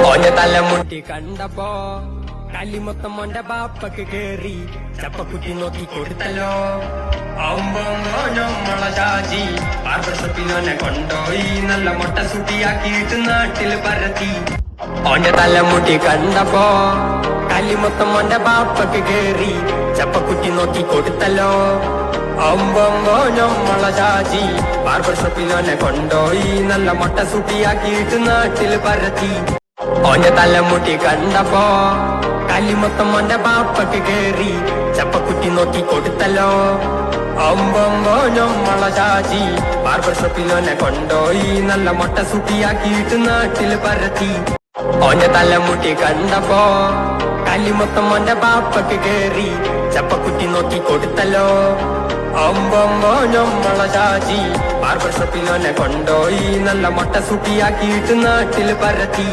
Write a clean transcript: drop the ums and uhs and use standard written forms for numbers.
ഓന്റെ തലമുട്ടി കണ്ടപ്പോ കല്ലിമൊത്തം മോന്റെ ബാപ്പക്ക് കേറി ചപ്പക്കുറ്റി നോക്കി കൊടുത്തല്ലോ. നമ്മളെ ഷാജി ബാർബർ ഷോപ്പിലോനെ കൊണ്ടോയി നല്ല മൊട്ട സുട്ടിയാക്കിയിട്ട് നാട്ടിൽ പരത്തി. ഓന്റെ തലമുട്ടി കണ്ടപ്പോ കല്ലിമൊത്തം മോന്റെ ബാപ്പക്ക് കേറി ചപ്പക്കുറ്റി നോക്കി കൊടുത്തല്ലോ. നമ്മളെ ഷാജി ബാർബർ ഷോപ്പിലോനെ കൊണ്ടോയി നല്ല മൊട്ട സുട്ടിയാക്കിയിട്ട് നാട്ടിൽ പരത്തി. ഓന്റെ തലമുട്ടി കണ്ടപ്പോ കല്ലിമൊത്തം മോന്റെ ബാപ്പക്ക് കേറി ചപ്പക്കുറ്റി നോക്കി കൊടുത്തല്ലോ. നമ്മളെ ഷാജി ബാർബർ ഷോപ്പിലോനെ കൊണ്ടോയി നല്ല മൊട്ട സുട്ടിയാക്കിയിട്ട് നാട്ടിൽ പരത്തി. ഓന്റെ തലമുട്ടി കണ്ടപ്പോ കല്ലിമൊത്തം മോന്റെ ബാപ്പക്ക് കേറി ചപ്പക്കുറ്റി നോക്കി കൊടുത്തല്ലോ. നമ്മളെ ഷാജി ബാർബർ ഷോപ്പിലോനെ കൊണ്ടോയി നല്ല മൊട്ട സുട്ടിയാക്കിയിട്ട് നാട്ടിൽ പരത്തി.